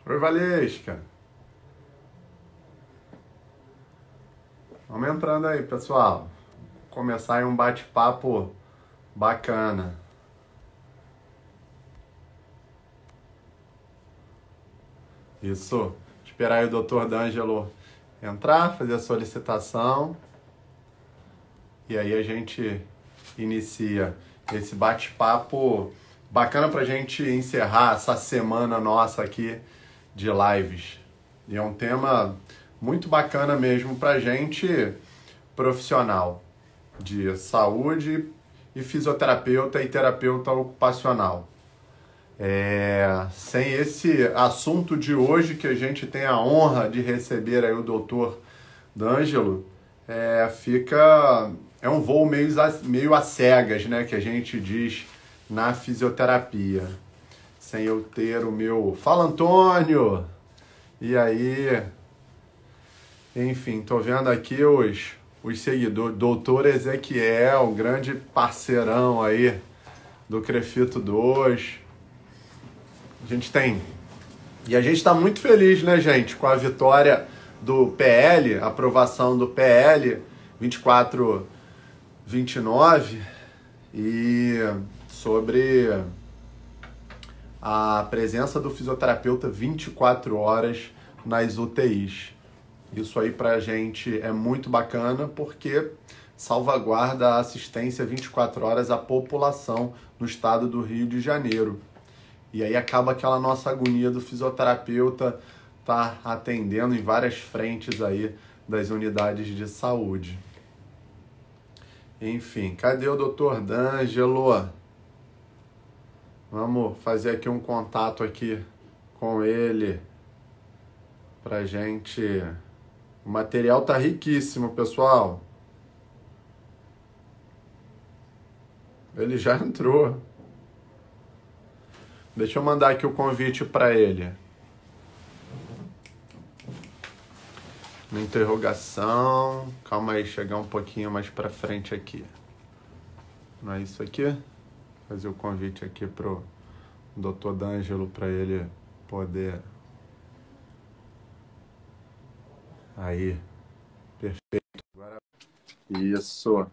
Oi, Valesca. Vamos entrando aí, pessoal. Começar aí um bate-papo bacana. Isso. Esperar aí o Dr. D'Angelo entrar, fazer a solicitação. E aí a gente inicia esse bate-papo bacana pra gente encerrar essa semana nossa aqui de lives. E é um tema muito bacana mesmo pra gente profissional de saúde e fisioterapeuta e terapeuta ocupacional. Sem esse assunto de hoje, que a gente tem a honra de receber aí o Dr. D'Angelo, é um voo meio a cegas, né, que a gente diz na fisioterapia. Sem eu ter o meu... Fala, Antônio! E aí... Enfim, tô vendo aqui os seguidores. Doutor Ezequiel, grande parceirão aí do Crefito 2. E a gente está muito feliz, né, gente, com a vitória do PL, a aprovação do PL 2429 e sobre a presença do fisioterapeuta 24 horas nas UTIs. Isso aí pra gente é muito bacana porque salvaguarda a assistência 24 horas à população no estado do Rio de Janeiro. E aí acaba aquela nossa agonia do fisioterapeuta tá atendendo em várias frentes aí das unidades de saúde. Enfim, cadê o Dr. D'Angelo? Vamos fazer aqui um contato aqui com ele pra gente... O material tá riquíssimo, pessoal. Ele já entrou. Deixa eu mandar aqui o convite para ele. Na interrogação. Calma aí, chegar um pouquinho mais para frente aqui. Não é isso aqui? Fazer o convite aqui pro Dr. D'Angelo para ele poder... Aí. Perfeito. Agora... Isso.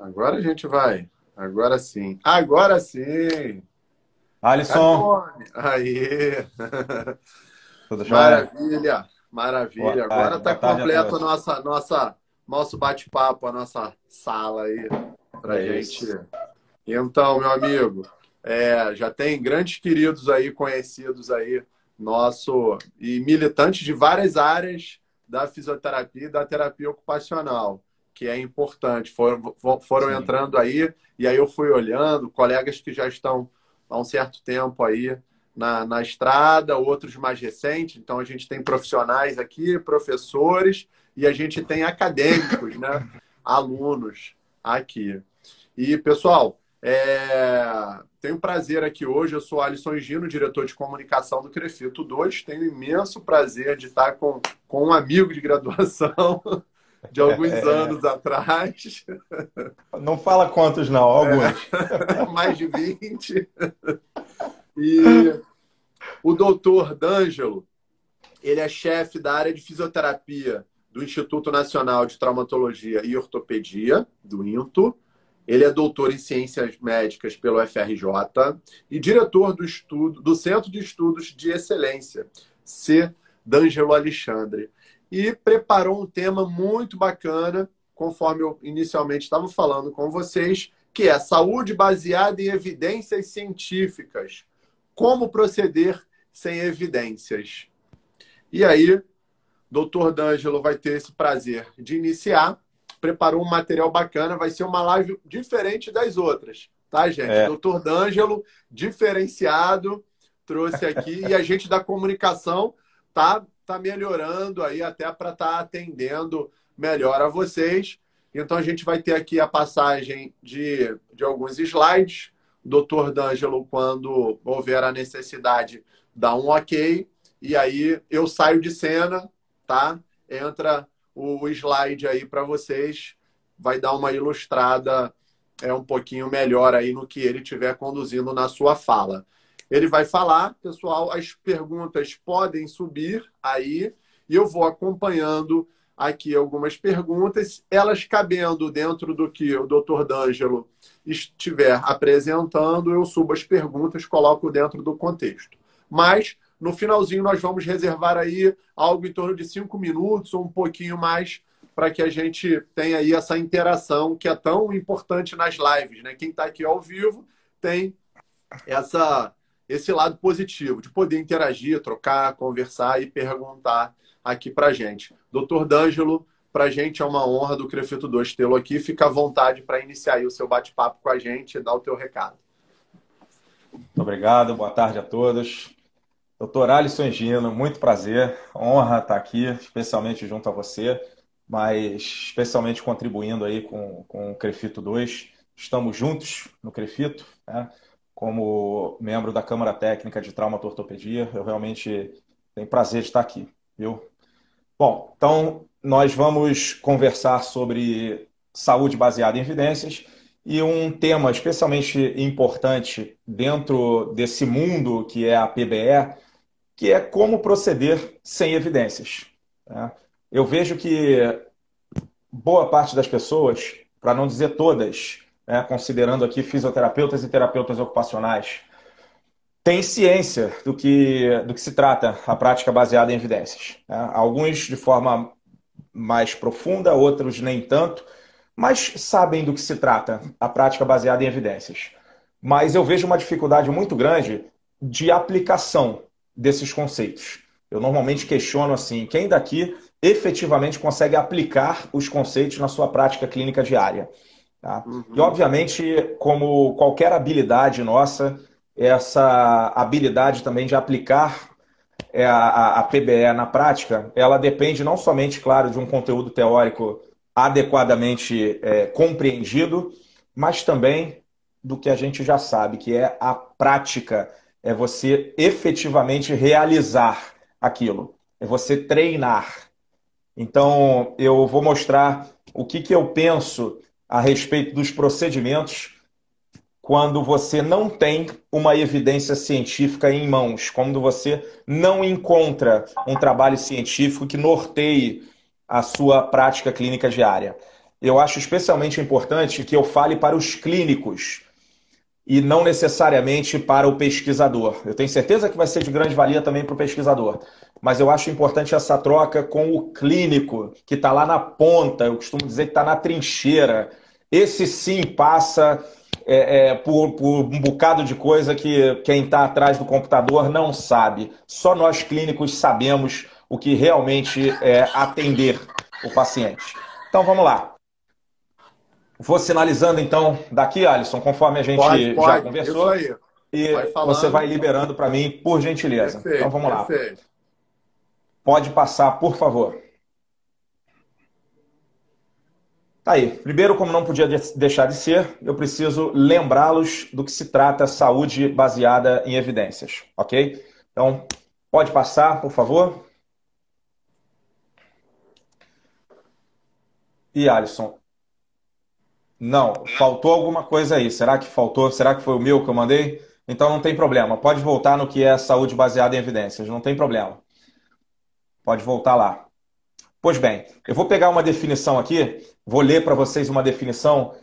Agora a gente vai. Agora sim. Agora sim. Alisson, Aí. tudo jóia? Maravilha. Maravilha. Agora está Boa tarde a completo todos. nosso bate-papo, a nossa sala aí pra É gente. isso. Então, meu amigo, já tem grandes queridos aí, conhecidos aí, e militantes de várias áreas da fisioterapia e da terapia ocupacional, que é importante. Foram Sim. entrando aí, e aí eu fui olhando, colegas que já estão há um certo tempo aí na estrada, outros mais recentes. Então, a gente tem profissionais aqui, professores, e a gente tem acadêmicos, né? Alunos aqui. E, pessoal, tenho um prazer aqui hoje. Eu sou Alisson Gino, diretor de comunicação do Crefito 2. Tenho imenso prazer de estar com um amigo de graduação de alguns anos atrás. Não fala quantos não, alguns. Mais de 20. E o doutor D'Angelo, ele é chefe da área de fisioterapia do Instituto Nacional de Traumatologia e Ortopedia, do INTO. Ele é doutor em Ciências Médicas pelo FRJ e diretor do Centro de Estudos de Excelência, C. D'Angelo Alexandre. E preparou um tema muito bacana, conforme eu inicialmente estava falando com vocês, que é saúde baseada em evidências científicas. Como proceder sem evidências? E aí, Dr. D'Angelo vai ter esse prazer de iniciar. Preparou um material bacana, vai ser uma live diferente das outras, tá, gente? Dr. D'Angelo, diferenciado, trouxe aqui, e a gente da comunicação tá melhorando aí até para estar atendendo melhor a vocês. Então a gente vai ter aqui a passagem de alguns slides. O Dr. D'Angelo, quando houver a necessidade, dá um ok, e aí eu saio de cena, tá? Entra o slide aí para vocês, vai dar uma ilustrada é um pouquinho melhor aí no que ele estiver conduzindo na sua fala. Ele vai falar, pessoal, as perguntas podem subir aí e eu vou acompanhando aqui algumas perguntas, elas cabendo dentro do que o Dr. D'Angelo estiver apresentando, eu subo as perguntas, coloco dentro do contexto. Mas, no finalzinho, nós vamos reservar aí algo em torno de 5 minutos ou um pouquinho mais para que a gente tenha aí essa interação que é tão importante nas lives, né? Quem está aqui ao vivo tem esse lado positivo de poder interagir, trocar, conversar e perguntar aqui para a gente. Dr. D'Angelo, para a gente é uma honra do Crefito 2 tê-lo aqui. Fica à vontade para iniciar aí o seu bate-papo com a gente e dar o teu recado. Muito obrigado, boa tarde a todos. Dr. Alisson Engino, muito prazer, honra estar aqui, especialmente junto a você, mas especialmente contribuindo aí com o Crefito 2. Estamos juntos no Crefito, né? Como membro da Câmara Técnica de Traumatortopedia, eu realmente tenho prazer de estar aqui, viu? Bom, então nós vamos conversar sobre saúde baseada em evidências e um tema especialmente importante dentro desse mundo que é a PBE, que é como proceder sem evidências, né? Eu vejo que boa parte das pessoas, para não dizer todas, né, considerando aqui fisioterapeutas e terapeutas ocupacionais, tem ciência do que se trata a prática baseada em evidências, né? Alguns de forma mais profunda, outros nem tanto, mas sabem do que se trata a prática baseada em evidências. Mas eu vejo uma dificuldade muito grande de aplicação desses conceitos. Eu normalmente questiono assim, quem daqui efetivamente consegue aplicar os conceitos na sua prática clínica diária, tá? E obviamente, como qualquer habilidade nossa, essa habilidade também de aplicar a PBE na prática, ela depende não somente, claro, de um conteúdo teórico adequadamente compreendido, mas também do que a gente já sabe, que é a prática, é você efetivamente realizar aquilo, é você treinar. Então, eu vou mostrar o que eu penso a respeito dos procedimentos quando você não tem uma evidência científica em mãos, quando você não encontra um trabalho científico que norteie a sua prática clínica diária. Eu acho especialmente importante que eu fale para os clínicos e não necessariamente para o pesquisador. Eu tenho certeza que vai ser de grande valia também para o pesquisador, mas eu acho importante essa troca com o clínico, que está lá na ponta, eu costumo dizer que está na trincheira. Esse sim passa por um bocado de coisa que quem está atrás do computador não sabe. Só nós clínicos sabemos o que realmente é atender o paciente. Então vamos lá. Vou sinalizando então daqui, Alisson, conforme a gente já conversou. Isso aí. E você vai liberando para mim, por gentileza. Perfeito, então vamos lá. Perfeito. Pode passar, por favor. Tá aí. Primeiro, como não podia deixar de ser, eu preciso lembrá-los do que se trata saúde baseada em evidências, ok? Então, pode passar, por favor. E Alisson? Não, faltou alguma coisa aí. Será que faltou? Será que foi o meu que eu mandei? Então não tem problema. Pode voltar no que é saúde baseada em evidências. Não tem problema. Pode voltar lá. Pois bem, eu vou pegar uma definição aqui, vou ler para vocês uma definição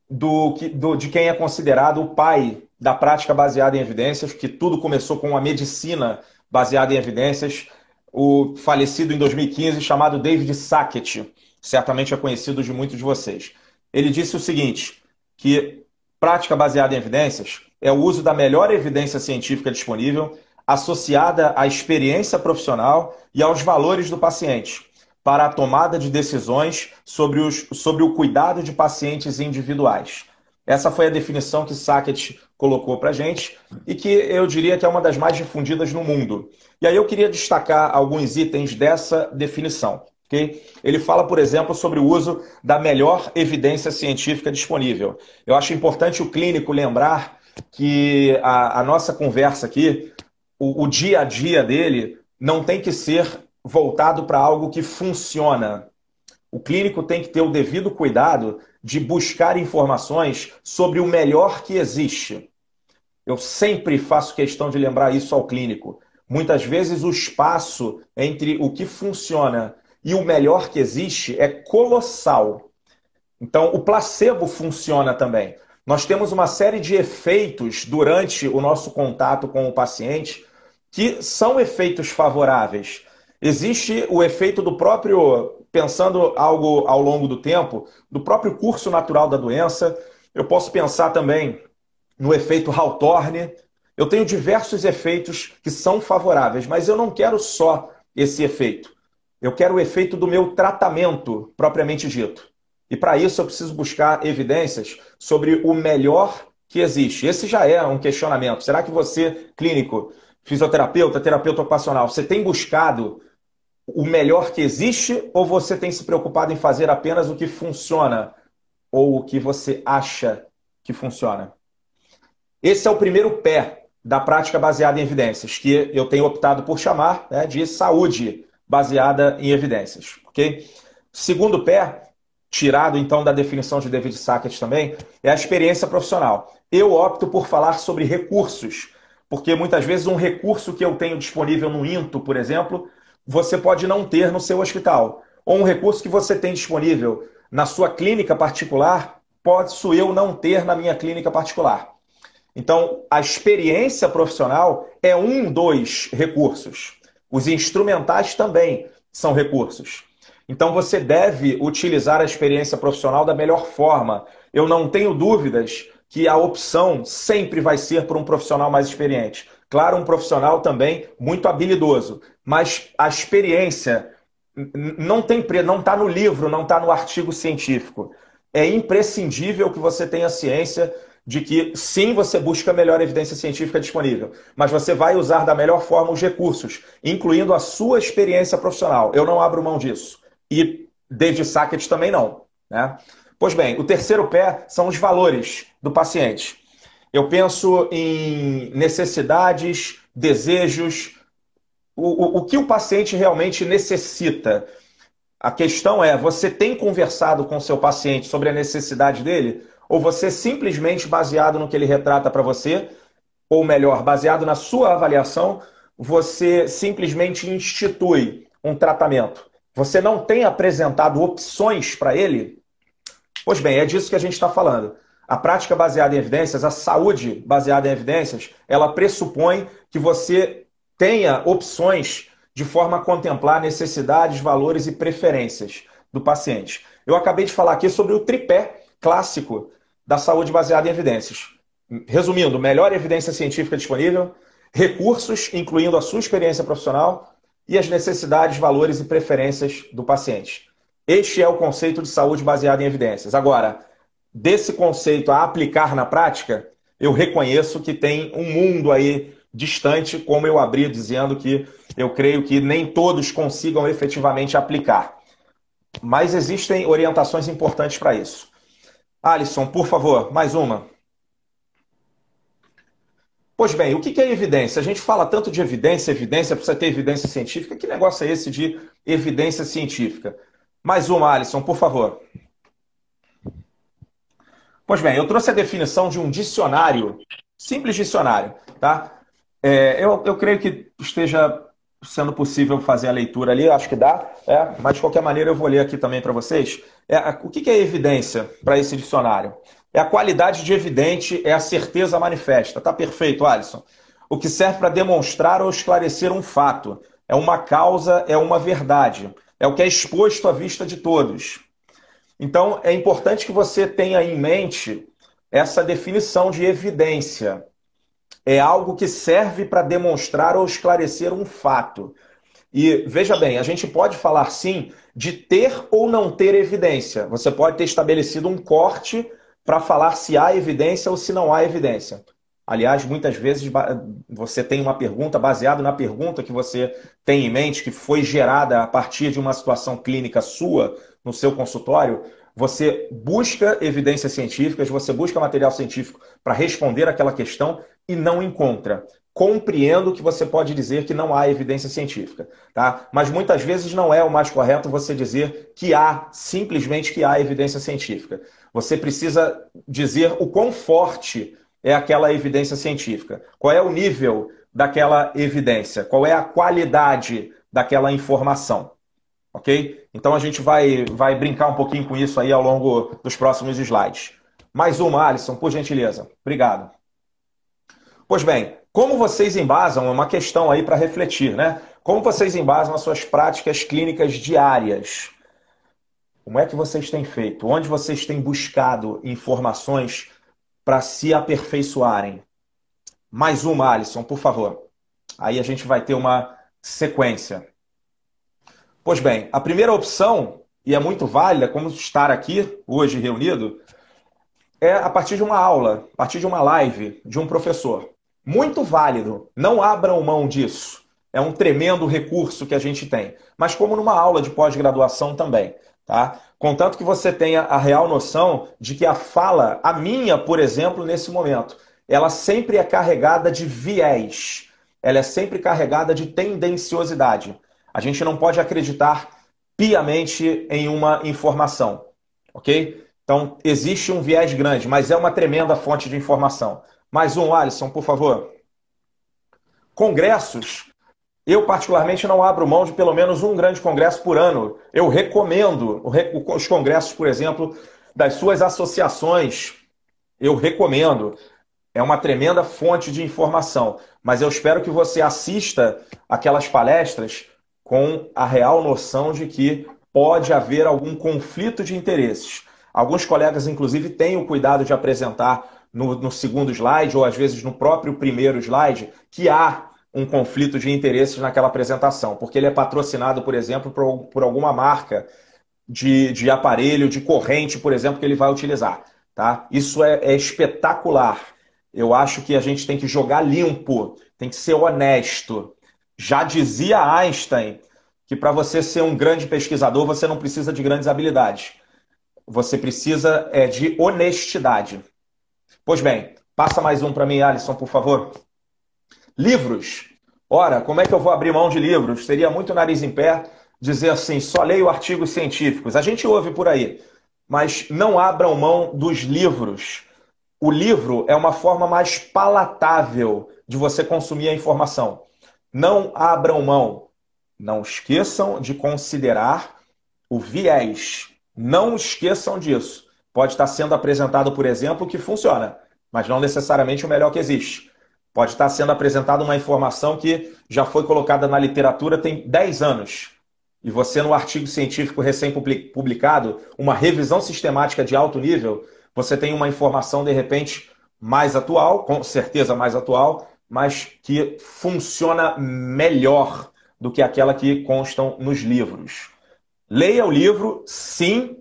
de quem é considerado o pai da prática baseada em evidências, que tudo começou com a medicina baseada em evidências, o falecido em 2015 chamado David Sackett, certamente é conhecido de muitos de vocês. Ele disse o seguinte, que prática baseada em evidências é o uso da melhor evidência científica disponível, associada à experiência profissional e aos valores do paciente, para a tomada de decisões sobre o cuidado de pacientes individuais. Essa foi a definição que Sackett colocou para a gente e que eu diria que é uma das mais difundidas no mundo. E aí eu queria destacar alguns itens dessa definição. Okay? Ele fala, por exemplo, sobre o uso da melhor evidência científica disponível. Eu acho importante o clínico lembrar que a nossa conversa aqui, o dia a dia dele, não tem que ser voltado para algo que funciona. O clínico tem que ter o devido cuidado de buscar informações sobre o melhor que existe. Eu sempre faço questão de lembrar isso ao clínico. Muitas vezes o espaço entre o que funciona e o melhor que existe é colossal. Então, o placebo funciona também. Nós temos uma série de efeitos durante o nosso contato com o paciente que são efeitos favoráveis. Existe o efeito do próprio, pensando algo ao longo do tempo, do próprio curso natural da doença. Eu posso pensar também no efeito Hawthorne. Eu tenho diversos efeitos que são favoráveis, mas eu não quero só esse efeito. Eu quero o efeito do meu tratamento, propriamente dito. E para isso eu preciso buscar evidências sobre o melhor que existe. Esse já é um questionamento. Será que você, clínico, fisioterapeuta, terapeuta ocupacional, você tem buscado o melhor que existe ou você tem se preocupado em fazer apenas o que funciona ou o que você acha que funciona? Esse é o primeiro pé da prática baseada em evidências, que eu tenho optado por chamar, né, de saúde baseada em evidências. Okay? Segundo pé, tirado então da definição de David Sackett também, é a experiência profissional. Eu opto por falar sobre recursos, porque muitas vezes um recurso que eu tenho disponível no INTO, por exemplo, você pode não ter no seu hospital. Ou um recurso que você tem disponível na sua clínica particular, posso eu não ter na minha clínica particular. Então, a experiência profissional é um dos recursos. Os instrumentais também são recursos. Então, você deve utilizar a experiência profissional da melhor forma. Eu não tenho dúvidas que a opção sempre vai ser por um profissional mais experiente. Claro, um profissional também muito habilidoso, mas a experiência não está no livro, não está no artigo científico. É imprescindível que você tenha ciência de que sim, você busca a melhor evidência científica disponível, mas você vai usar da melhor forma os recursos, incluindo a sua experiência profissional. Eu não abro mão disso. E David Sackett também não. Né? Pois bem, o terceiro pé são os valores do paciente. Eu penso em necessidades, desejos, o que o paciente realmente necessita. A questão é, você tem conversado com o seu paciente sobre a necessidade dele? Ou você simplesmente, baseado no que ele retrata para você, ou melhor, baseado na sua avaliação, você simplesmente institui um tratamento? Você não tem apresentado opções para ele? Pois bem, é disso que a gente está falando. A prática baseada em evidências, a saúde baseada em evidências, ela pressupõe que você tenha opções de forma a contemplar necessidades, valores e preferências do paciente. Eu acabei de falar aqui sobre o tripé clássico da saúde baseada em evidências. Resumindo, melhor evidência científica disponível, recursos, incluindo a sua experiência profissional, e as necessidades, valores e preferências do paciente. Este é o conceito de saúde baseada em evidências. Agora, desse conceito a aplicar na prática, eu reconheço que tem um mundo aí distante, como eu abri dizendo que eu creio que nem todos consigam efetivamente aplicar. Mas existem orientações importantes para isso. Alisson, por favor, mais uma. Pois bem, o que é evidência? A gente fala tanto de evidência, precisa ter evidência científica. Que negócio é esse de evidência científica? Mais uma, Alisson, por favor. Pois bem, eu trouxe a definição de um dicionário, simples dicionário, tá? Eu creio que esteja sendo possível fazer a leitura ali, acho que dá, mas de qualquer maneira eu vou ler aqui também para vocês. O que é evidência para esse dicionário? É a qualidade de evidente, é a certeza manifesta. Tá perfeito, Alisson. O que serve para demonstrar ou esclarecer um fato. É uma causa, é uma verdade. É o que é exposto à vista de todos. Então, é importante que você tenha em mente essa definição de evidência. É algo que serve para demonstrar ou esclarecer um fato. E veja bem, a gente pode falar sim de ter ou não ter evidência. Você pode ter estabelecido um corte para falar se há evidência ou se não há evidência. Aliás, muitas vezes você tem uma pergunta baseada na pergunta que você tem em mente, que foi gerada a partir de uma situação clínica sua no seu consultório. Você busca evidências científicas, você busca material científico para responder aquela questão e não encontra. compreendo que você pode dizer que não há evidência científica, tá? Mas muitas vezes não é o mais correto você dizer que há, simplesmente que há evidência científica. Você precisa dizer o quão forte é aquela evidência científica, qual é o nível daquela evidência, qual é a qualidade daquela informação, ok? Então a gente vai brincar um pouquinho com isso aí ao longo dos próximos slides. Mais uma, Alisson, por gentileza. Obrigado. Pois bem, como vocês embasam, é uma questão aí para refletir, né? Como vocês embasam as suas práticas clínicas diárias? Como é que vocês têm feito? Onde vocês têm buscado informações para se aperfeiçoarem? Mais uma, Alisson, por favor. Aí a gente vai ter uma sequência. Pois bem, a primeira opção, e é muito válida, como estar aqui hoje reunido, é a partir de uma aula, a partir de uma live de um professor. Muito válido, não abram mão disso. É um tremendo recurso que a gente tem. Mas como numa aula de pós-graduação também. Tá? Contanto que você tenha a real noção de que a fala, a minha, por exemplo, nesse momento, ela sempre é carregada de viés. Ela é sempre carregada de tendenciosidade. A gente não pode acreditar piamente em uma informação. Ok? Então, existe um viés grande, mas é uma tremenda fonte de informação. Mais um, Alisson, por favor. Congressos. Eu, particularmente, não abro mão de pelo menos um grande congresso por ano. Eu recomendo os congressos, por exemplo, das suas associações. Eu recomendo. É uma tremenda fonte de informação. Mas eu espero que você assista aquelas palestras com a real noção de que pode haver algum conflito de interesses. Alguns colegas, inclusive, têm o cuidado de apresentar no segundo slide, ou às vezes no próprio primeiro slide, que há um conflito de interesses naquela apresentação, porque ele é patrocinado, por exemplo, por alguma marca de aparelho, de corrente, por exemplo, que ele vai utilizar. Tá? Isso é espetacular. Eu acho que a gente tem que jogar limpo, tem que ser honesto. Já dizia Einstein que para você ser um grande pesquisador, você não precisa de grandes habilidades. Você precisa de honestidade. Pois bem, passa mais um para mim, Alisson, por favor. Livros. Ora, como é que eu vou abrir mão de livros? Seria muito nariz em pé dizer assim, só leio artigos científicos. A gente ouve por aí, mas não abram mão dos livros. O livro é uma forma mais palatável de você consumir a informação. Não abram mão. Não esqueçam de considerar o viés. Não esqueçam disso. Pode estar sendo apresentado, por exemplo, que funciona, mas não necessariamente o melhor que existe. Pode estar sendo apresentada uma informação que já foi colocada na literatura tem 10 anos. E você, no artigo científico recém-publicado, uma revisão sistemática de alto nível, você tem uma informação, de repente, mais atual, com certeza mais atual, mas que funciona melhor do que aquela que constam nos livros. Leia o livro, sim,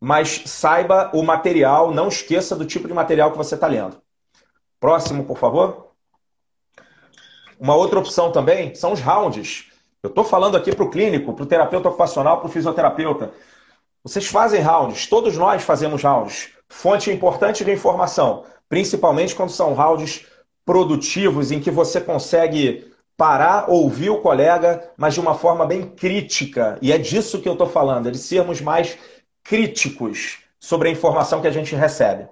mas saiba o material, não esqueça do tipo de material que você está lendo. Próximo, por favor. Uma outra opção também são os rounds. Eu estou falando aqui para o clínico, para o terapeuta ocupacional, para o fisioterapeuta. Vocês fazem rounds, todos nós fazemos rounds. Fonte importante de informação, principalmente quando são rounds produtivos, em que você consegue parar, ouvir o colega, mas de uma forma bem crítica. E é disso que eu estou falando, é de sermos mais críticos sobre a informação que a gente recebe.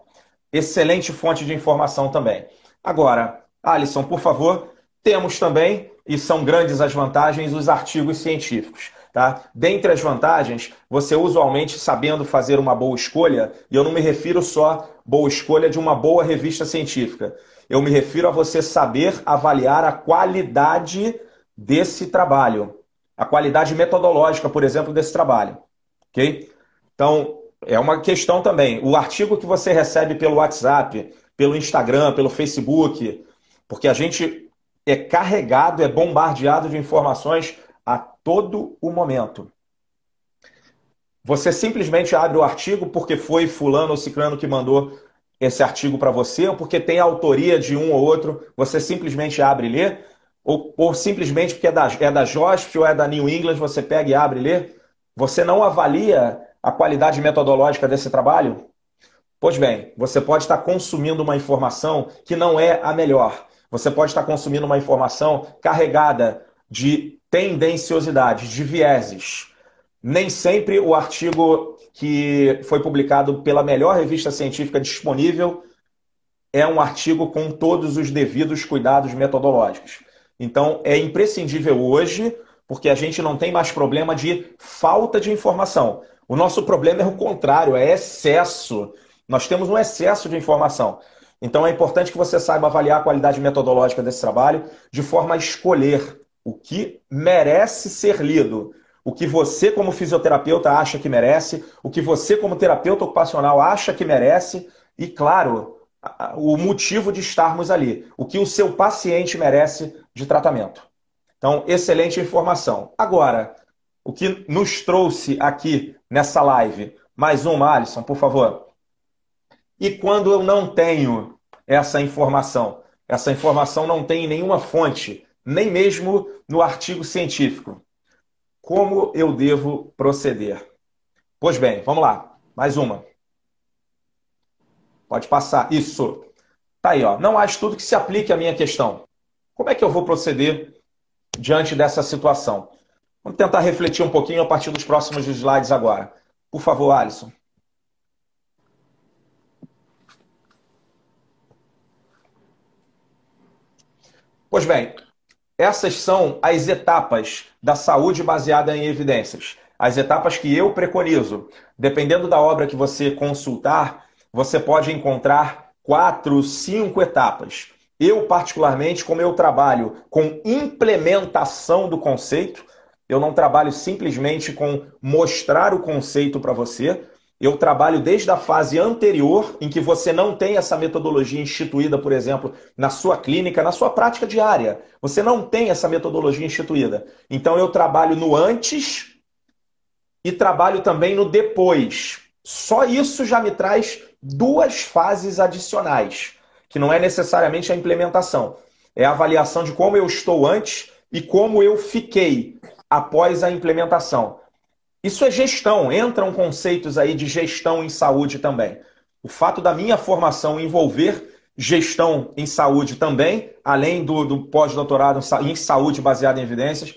Excelente fonte de informação também. Agora, Alisson, por favor, temos também, e são grandes as vantagens, os artigos científicos. Tá? Dentre as vantagens, você usualmente sabendo fazer uma boa escolha, e eu não me refiro só boa escolha de uma boa revista científica, eu me refiro a você saber avaliar a qualidade desse trabalho, a qualidade metodológica, por exemplo, desse trabalho. Okay? Então, é uma questão também. O artigo que você recebe pelo WhatsApp, pelo Instagram, pelo Facebook, porque a gente é carregado, é bombardeado de informações a todo o momento. Você simplesmente abre o artigo porque foi fulano ou ciclano que mandou esse artigo para você, ou porque tem a autoria de um ou outro, você simplesmente abre e lê, ou simplesmente porque é da JOSP ou é da New England, você pega e abre e lê. Você não avalia a qualidade metodológica desse trabalho? Pois bem, você pode estar consumindo uma informação que não é a melhor. Você pode estar consumindo uma informação carregada de tendenciosidades, de vieses. Nem sempre o artigo que foi publicado pela melhor revista científica disponível é um artigo com todos os devidos cuidados metodológicos. Então, é imprescindível hoje, porque a gente não tem mais problema de falta de informação. O nosso problema é o contrário, é excesso. Nós temos um excesso de informação. Então, é importante que você saiba avaliar a qualidade metodológica desse trabalho de forma a escolher o que merece ser lido, o que você, como fisioterapeuta, acha que merece, o que você, como terapeuta ocupacional, acha que merece e, claro, o motivo de estarmos ali, o que o seu paciente merece de tratamento. Então, excelente informação. Agora, o que nos trouxe aqui nessa live, mais uma, Alisson, por favor. E quando eu não tenho essa informação não tem em nenhuma fonte, nem mesmo no artigo científico, como eu devo proceder? Pois bem, vamos lá, mais uma. Pode passar. Isso. Tá aí, ó. Não há estudo que se aplique à minha questão. Como é que eu vou proceder diante dessa situação? Vamos tentar refletir um pouquinho a partir dos próximos slides agora. Por favor, Alisson. Pois bem, essas são as etapas da saúde baseada em evidências. As etapas que eu preconizo. Dependendo da obra que você consultar, você pode encontrar 4, 5 etapas. Eu, particularmente, como eu trabalho com implementação do conceito, eu não trabalho simplesmente com mostrar o conceito para você, eu trabalho desde a fase anterior, em que você não tem essa metodologia instituída, por exemplo, na sua clínica, na sua prática diária. Você não tem essa metodologia instituída. Então eu trabalho no antes e trabalho também no depois. Só isso já me traz 2 fases adicionais, que não é necessariamente a implementação. É a avaliação de como eu estou antes e como eu fiquei após a implementação. Isso é gestão, entram conceitos aí de gestão em saúde também. O fato da minha formação envolver gestão em saúde também, além do pós-doutorado em saúde baseada em evidências,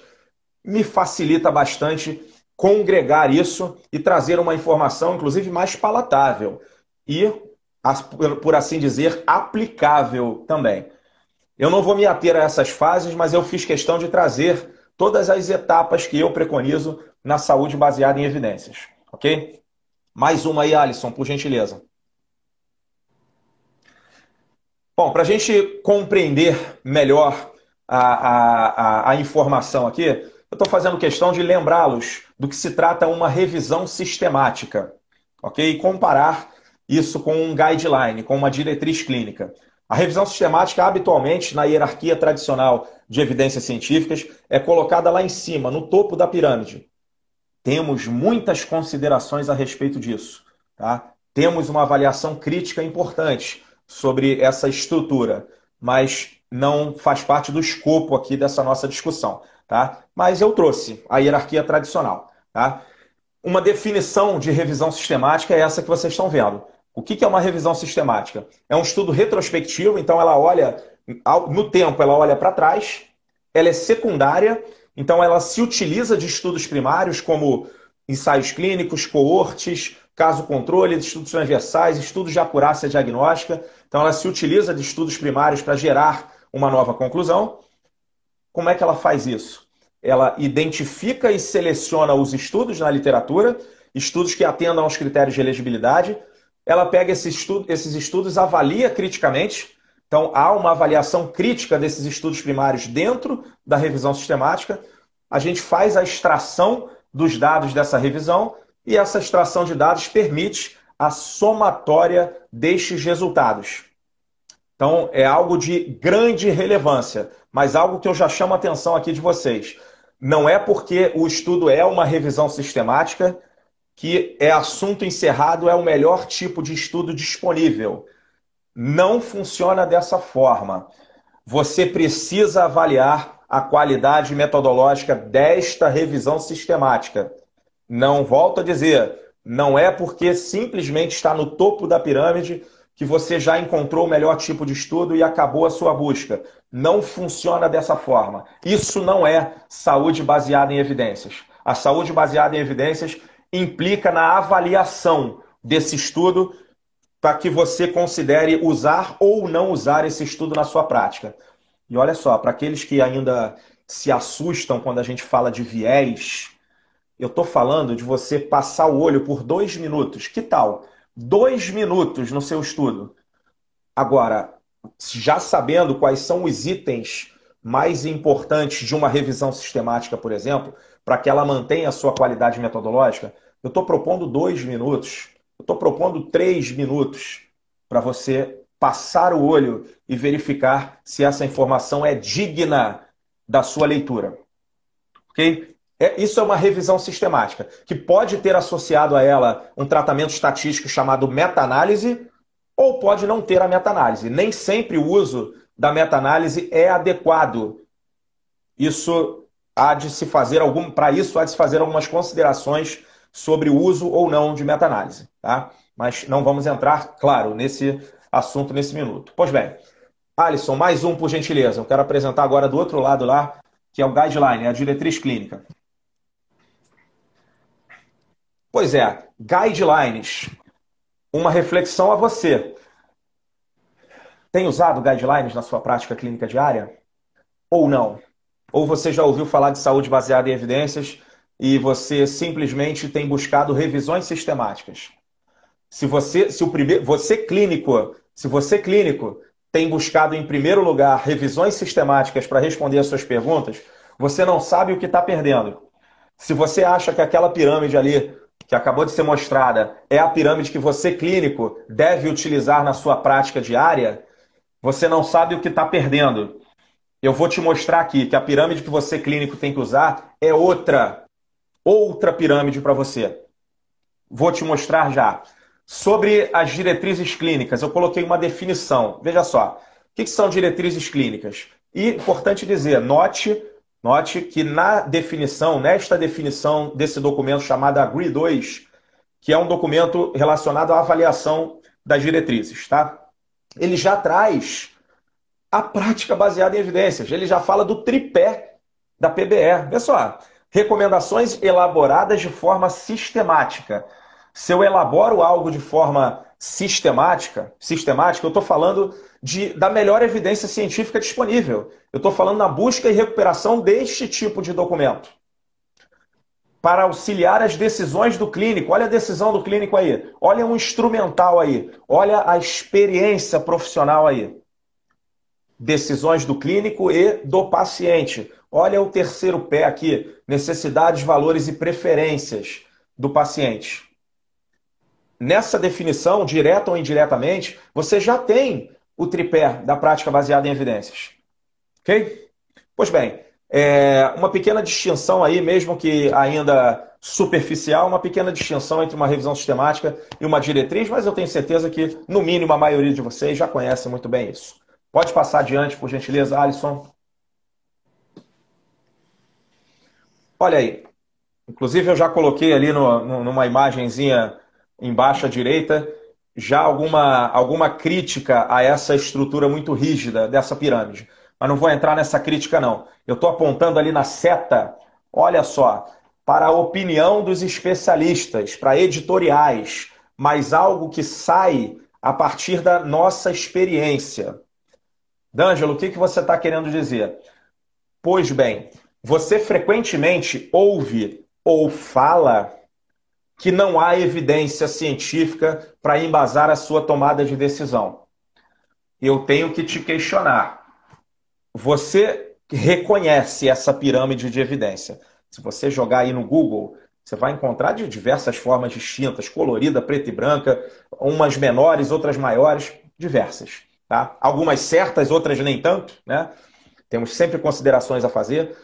me facilita bastante congregar isso e trazer uma informação, inclusive, mais palatável e, por assim dizer, aplicável também. Eu não vou me ater a essas fases, mas eu fiz questão de trazer todas as etapas que eu preconizo na saúde baseada em evidências. Ok? Mais uma aí, Alisson, por gentileza. Bom, para a gente compreender melhor a informação aqui, eu estou fazendo questão de lembrá-los do que se trata uma revisão sistemática, ok? E comparar isso com um guideline, com uma diretriz clínica. A revisão sistemática, habitualmente, na hierarquia tradicional de evidências científicas, é colocada lá em cima, no topo da pirâmide. Temos muitas considerações a respeito disso. Tá? Temos uma avaliação crítica importante sobre essa estrutura, mas não faz parte do escopo aqui dessa nossa discussão. Tá? Mas eu trouxe a hierarquia tradicional. Tá? Uma definição de revisão sistemática é essa que vocês estão vendo. O que é uma revisão sistemática? É um estudo retrospectivo, então ela olha, no tempo, ela olha para trás, ela é secundária, então ela se utiliza de estudos primários, como ensaios clínicos, coortes, caso-controle, estudos transversais, estudos de acurácia diagnóstica. Então ela se utiliza de estudos primários para gerar uma nova conclusão. Como é que ela faz isso? Ela identifica e seleciona os estudos na literatura, estudos que atendam aos critérios de elegibilidade. Ela pega esses estudos, avalia criticamente. Então, há uma avaliação crítica desses estudos primários dentro da revisão sistemática. A gente faz a extração dos dados dessa revisão e essa extração de dados permite a somatória destes resultados. Então, é algo de grande relevância, mas algo que eu já chamo a atenção aqui de vocês. Não é porque o estudo é uma revisão sistemática que é assunto encerrado, é o melhor tipo de estudo disponível. Não funciona dessa forma. Você precisa avaliar a qualidade metodológica desta revisão sistemática. Não, volto a dizer, não é porque simplesmente está no topo da pirâmide que você já encontrou o melhor tipo de estudo e acabou a sua busca. Não funciona dessa forma. Isso não é saúde baseada em evidências. A saúde baseada em evidências implica na avaliação desse estudo para que você considere usar ou não usar esse estudo na sua prática. E olha só, para aqueles que ainda se assustam quando a gente fala de viés, eu estou falando de você passar o olho por 2 minutos. Que tal? 2 minutos no seu estudo. Agora, já sabendo quais são os itens mais importantes de uma revisão sistemática, por exemplo, para que ela mantenha a sua qualidade metodológica, eu estou propondo 2 minutos, eu estou propondo 3 minutos para você passar o olho e verificar se essa informação é digna da sua leitura. Ok? Isso é uma revisão sistemática, que pode ter associado a ela um tratamento estatístico chamado meta-análise, ou pode não ter a meta-análise. Nem sempre o uso da meta-análise é adequado. Isso há de se fazer para isso há de se fazer algumas considerações sobre o uso ou não de meta-análise, tá? Mas não vamos entrar, claro, nesse assunto nesse minuto. Pois bem, Alisson, mais um por gentileza. Eu quero apresentar agora do outro lado lá, que é o guideline, a diretriz clínica. Pois é, guidelines. Uma reflexão a você. Tem usado guidelines na sua prática clínica diária? Ou não? Ou você já ouviu falar de saúde baseada em evidências e você simplesmente tem buscado revisões sistemáticas? Se você clínico tem buscado em primeiro lugar revisões sistemáticas para responder às suas perguntas, você não sabe o que está perdendo. Se você acha que aquela pirâmide ali que acabou de ser mostrada é a pirâmide que você clínico deve utilizar na sua prática diária, você não sabe o que está perdendo. Eu vou te mostrar aqui que a pirâmide que você clínico tem que usar é outra pirâmide para você. Vou te mostrar já. Sobre as diretrizes clínicas, eu coloquei uma definição. Veja só, o que são diretrizes clínicas? E, importante dizer, note que nesta definição desse documento chamado AGRI-2, que é um documento relacionado à avaliação das diretrizes, tá? Ele já traz a prática baseada em evidências. Ele já fala do tripé da PBE. Veja só, recomendações elaboradas de forma sistemática. Se eu elaboro algo de forma sistemática, eu estou falando da melhor evidência científica disponível. Eu estou falando na busca e recuperação deste tipo de documento. Para auxiliar as decisões do clínico. Olha a decisão do clínico aí. Olha um instrumental aí. Olha a experiência profissional aí. Decisões do clínico e do paciente. Olha o terceiro pé aqui. Necessidades, valores e preferências do paciente. Nessa definição, direta ou indiretamente, você já tem o tripé da prática baseada em evidências. Ok? Pois bem, uma pequena distinção aí, mesmo que ainda superficial, uma pequena distinção entre uma revisão sistemática e uma diretriz, mas eu tenho certeza que, no mínimo, a maioria de vocês já conhece muito bem isso. Pode passar adiante, por gentileza, Alisson. Olha aí. Inclusive, eu já coloquei ali numa imagenzinha embaixo à direita, já alguma crítica a essa estrutura muito rígida dessa pirâmide. Mas não vou entrar nessa crítica, não. Eu estou apontando ali na seta, olha só, para a opinião dos especialistas, para editoriais, mas algo que sai a partir da nossa experiência. D'Angelo, o que você está querendo dizer? Pois bem, você frequentemente ouve ou fala que não há evidência científica para embasar a sua tomada de decisão. Eu tenho que te questionar. Você reconhece essa pirâmide de evidência? Se você jogar aí no Google, você vai encontrar de diversas formas distintas, colorida, preta e branca, umas menores, outras maiores, diversas. Tá? Algumas certas, outras nem tanto, né? Temos sempre considerações a fazer.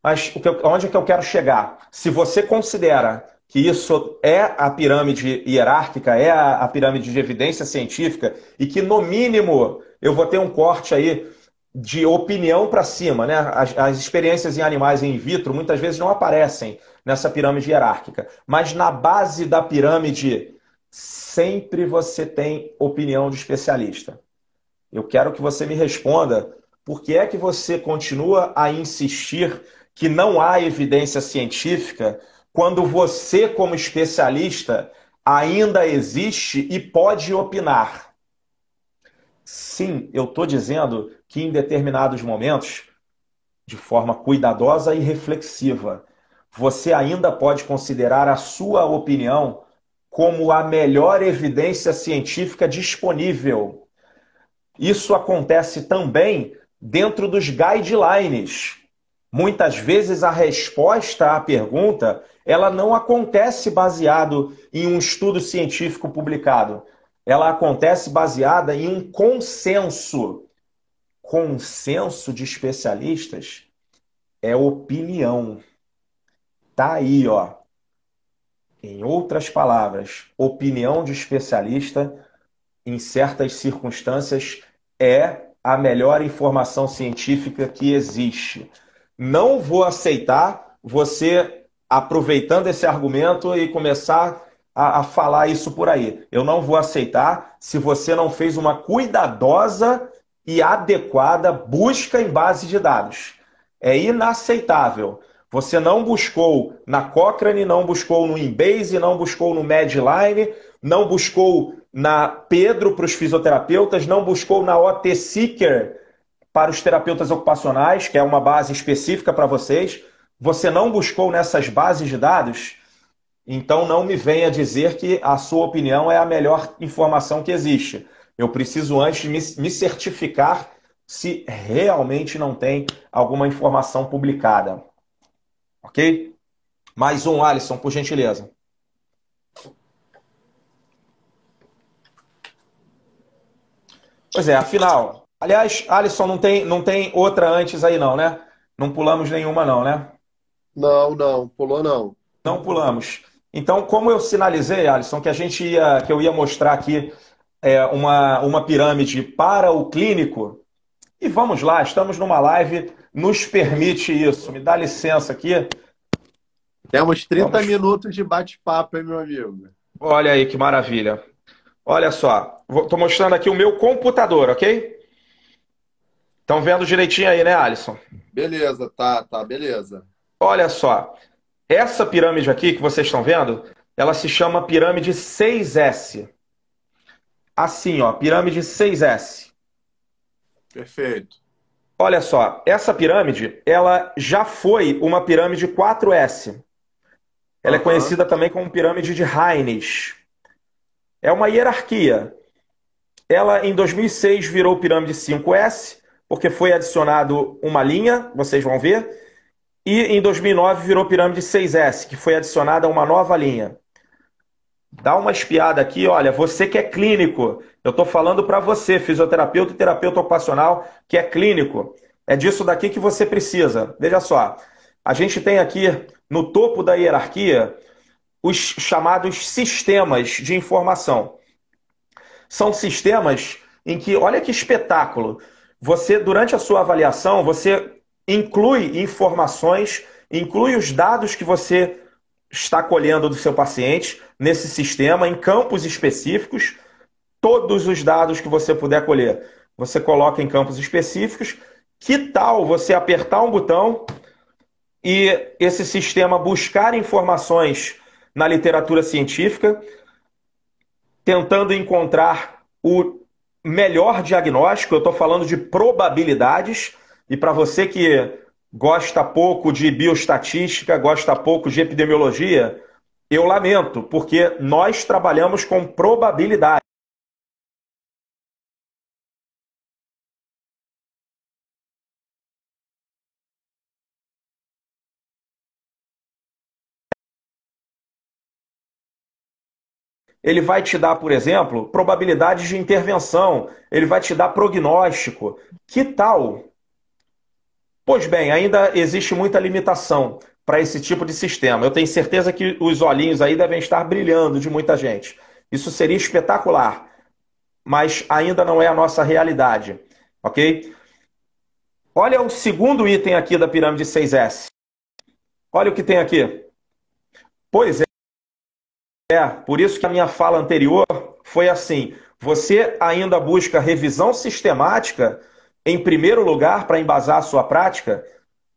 Mas onde é que eu quero chegar? Se você considera que isso é a pirâmide hierárquica, é a pirâmide de evidência científica, e que, no mínimo, eu vou ter um corte aí de opinião para cima, né? As experiências em animais in vitro muitas vezes não aparecem nessa pirâmide hierárquica, mas na base da pirâmide sempre você tem opinião de especialista. Eu quero que você me responda por que é que você continua a insistir que não há evidência científica quando você, como especialista, ainda existe e pode opinar? Sim, eu estou dizendo que em determinados momentos, de forma cuidadosa e reflexiva, você ainda pode considerar a sua opinião como a melhor evidência científica disponível. Isso acontece também dentro dos guidelines. Muitas vezes a resposta à pergunta, ela não acontece baseado em um estudo científico publicado. Ela acontece baseada em um consenso. Consenso de especialistas é opinião. Tá aí, ó. Em outras palavras, opinião de especialista, em certas circunstâncias, é a melhor informação científica que existe. Não vou aceitar você aproveitando esse argumento e começar a falar isso por aí. Eu não vou aceitar se você não fez uma cuidadosa e adequada busca em base de dados. É inaceitável. Você não buscou na Cochrane, não buscou no Embase, não buscou no Medline, não buscou na Pedro para os fisioterapeutas, não buscou na OT Seeker para os terapeutas ocupacionais, que é uma base específica para vocês. Você não buscou nessas bases de dados, então não me venha dizer que a sua opinião é a melhor informação que existe. Eu preciso antes me certificar se realmente não tem alguma informação publicada. Ok? Mais um, Alisson, por gentileza. Pois é, afinal. Aliás, Alisson, não tem outra antes aí não, né? Não pulamos nenhuma não, né? Não, não, pulou não. Não pulamos. Então, como eu sinalizei, Alisson, que eu ia mostrar aqui uma pirâmide para o clínico, e vamos lá, estamos numa live, nos permite isso. Me dá licença aqui. Temos 30 Vamos. minutos de bate-papo, hein, meu amigo? Olha aí que maravilha. Olha só, estou mostrando aqui o meu computador, ok? Estão vendo direitinho aí, né, Alisson? Beleza, tá, beleza. Olha só, essa pirâmide aqui que vocês estão vendo, ela se chama pirâmide 6S. Assim, ó, pirâmide 6S. Perfeito. Olha só, essa pirâmide, ela já foi uma pirâmide 4S. Ela é conhecida também como pirâmide de Haynes. É uma hierarquia. Ela, em 2006, virou pirâmide 5S, porque foi adicionado uma linha, vocês vão ver. E em 2009 virou pirâmide 6S, que foi adicionada uma nova linha. Dá uma espiada aqui, olha, você que é clínico, eu estou falando para você, fisioterapeuta e terapeuta ocupacional, que é clínico. É disso daqui que você precisa. Veja só, a gente tem aqui no topo da hierarquia os chamados sistemas de informação. São sistemas em que, olha que espetáculo, você, durante a sua avaliação, você inclui informações, inclui os dados que você está colhendo do seu paciente nesse sistema, em campos específicos, todos os dados que você puder colher, você coloca em campos específicos. Que tal você apertar um botão e esse sistema buscar informações na literatura científica, tentando encontrar o melhor diagnóstico? Eu estou falando de probabilidades, e para você que gosta pouco de bioestatística, gosta pouco de epidemiologia, eu lamento, porque nós trabalhamos com probabilidade. Ele vai te dar, por exemplo, probabilidades de intervenção, ele vai te dar prognóstico. Que tal? Pois bem, ainda existe muita limitação para esse tipo de sistema. Eu tenho certeza que os olhinhos aí devem estar brilhando de muita gente. Isso seria espetacular, mas ainda não é a nossa realidade, ok? Olha o segundo item aqui da pirâmide 6S. Olha o que tem aqui. Pois por isso que a minha fala anterior foi assim: você ainda busca revisão sistemática em primeiro lugar para embasar a sua prática?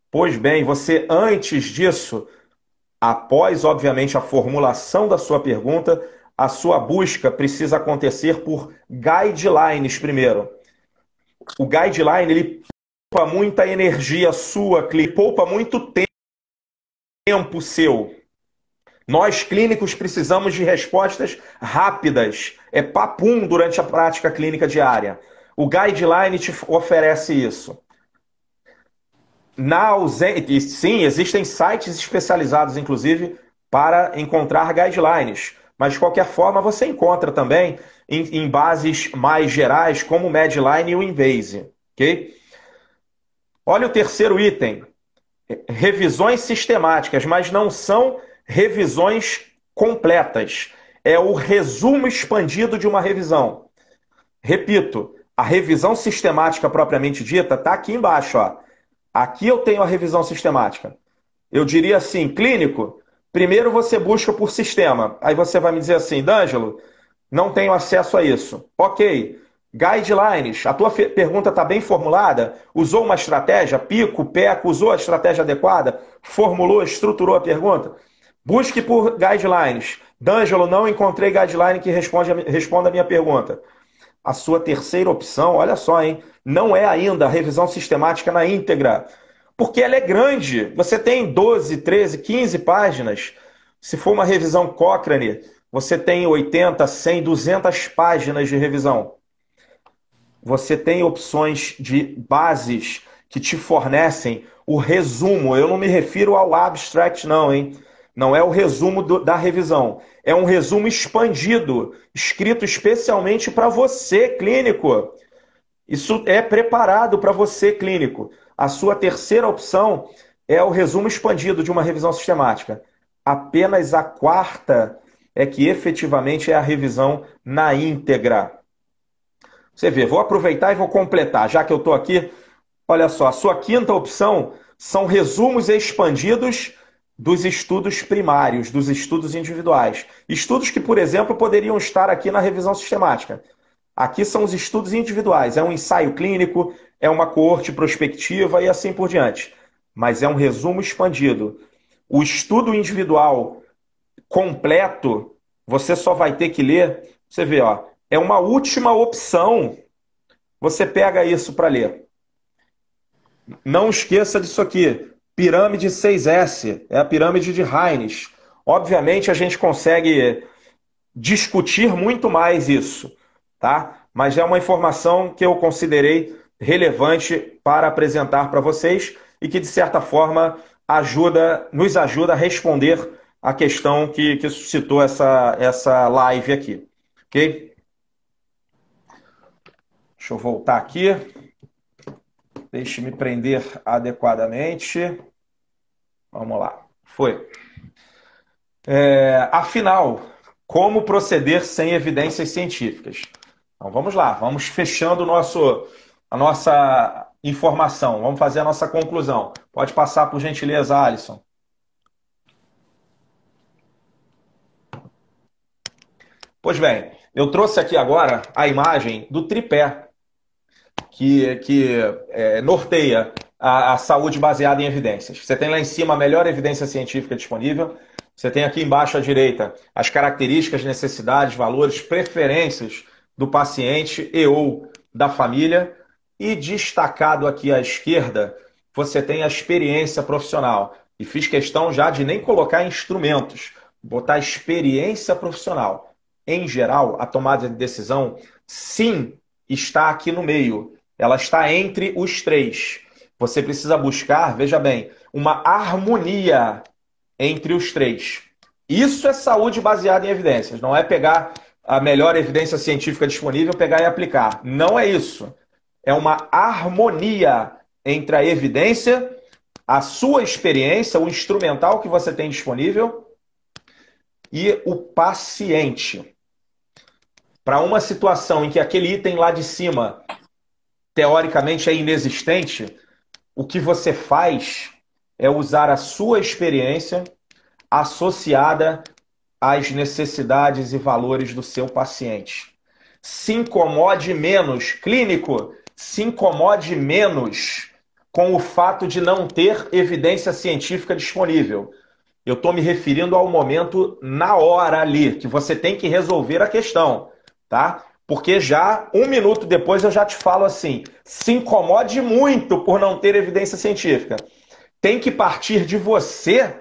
Pois bem, você antes disso, após, obviamente, a formulação da sua pergunta, a sua busca precisa acontecer por guidelines primeiro. O guideline, ele poupa muita energia sua, poupa muito tempo seu. Nós, clínicos, precisamos de respostas rápidas. É papum durante a prática clínica diária. O guideline te oferece isso. Na ausência, sim, existem sites especializados, inclusive, para encontrar guidelines. Mas, de qualquer forma, você encontra também em bases mais gerais, como o Medline e o Embase. Okay? Olha o terceiro item. Revisões sistemáticas, mas não são revisões completas. É o resumo expandido de uma revisão. Repito, a revisão sistemática propriamente dita está aqui embaixo. Ó. Aqui eu tenho a revisão sistemática. Eu diria assim, clínico, primeiro você busca por sistema. Aí você vai me dizer assim, D'Angelo, não tenho acesso a isso. Ok. Guidelines, a tua pergunta está bem formulada? Usou uma estratégia? Pico, PECO, usou a estratégia adequada? Formulou, estruturou a pergunta? Busque por guidelines. D'Angelo, não encontrei guideline que responda a minha pergunta. A sua terceira opção, olha só, hein? Não é ainda a revisão sistemática na íntegra. Porque ela é grande. Você tem 12, 13, 15 páginas. Se for uma revisão Cochrane, você tem 80, 100, 200 páginas de revisão. Você tem opções de bases que te fornecem o resumo. Eu não me refiro ao abstract, não, hein? Não é o resumo da revisão. É um resumo expandido, escrito especialmente para você, clínico. Isso é preparado para você, clínico. A sua terceira opção é o resumo expandido de uma revisão sistemática. Apenas a quarta é que efetivamente é a revisão na íntegra. Você vê, vou aproveitar e vou completar, já que eu estou aqui. Olha só, a sua quinta opção são resumos expandidos dos estudos primários, dos estudos individuais. Estudos que, por exemplo, poderiam estar aqui na revisão sistemática. Aqui são os estudos individuais, é um ensaio clínico, é uma coorte prospectiva e assim por diante. Mas é um resumo expandido. O estudo individual completo, você só vai ter que ler, você vê, ó, é uma última opção. Você pega isso para ler. Não esqueça disso aqui. Pirâmide 6S, é a pirâmide de Haynes. Obviamente a gente consegue discutir muito mais isso, tá? Mas é uma informação que eu considerei relevante para apresentar para vocês e que, de certa forma, nos ajuda a responder a questão que suscitou essa live aqui. Ok? Deixa eu voltar aqui. Deixe-me prender adequadamente. Vamos lá. Foi. Afinal, como proceder sem evidências científicas? Então vamos lá, vamos fechando a nossa informação. Vamos fazer a nossa conclusão. Pode passar, por gentileza, Alisson. Pois bem, eu trouxe aqui agora a imagem do tripé que norteia a saúde baseada em evidências. Você tem lá em cima a melhor evidência científica disponível. Você tem aqui embaixo à direita as características, necessidades, valores, preferências do paciente e ou da família. E destacado aqui à esquerda, você tem a experiência profissional. E fiz questão já de nem colocar instrumentos, botar experiência profissional. Em geral, a tomada de decisão, sim, está aqui no meio. Ela está entre os três. Você precisa buscar, veja bem, uma harmonia entre os três. Isso é saúde baseada em evidências. Não é pegar a melhor evidência científica disponível, pegar e aplicar. Não é isso. É uma harmonia entre a evidência, a sua experiência, o instrumental que você tem disponível e o paciente. Para uma situação em que aquele item lá de cima, teoricamente, é inexistente, o que você faz é usar a sua experiência associada às necessidades e valores do seu paciente. Se incomode menos, clínico. se incomode menos com o fato de não ter evidência científica disponível. Eu estou me referindo ao momento na hora ali, que você tem que resolver a questão, tá? Porque já 1 minuto depois eu já te falo assim, se incomode muito por não ter evidência científica. Tem que partir de você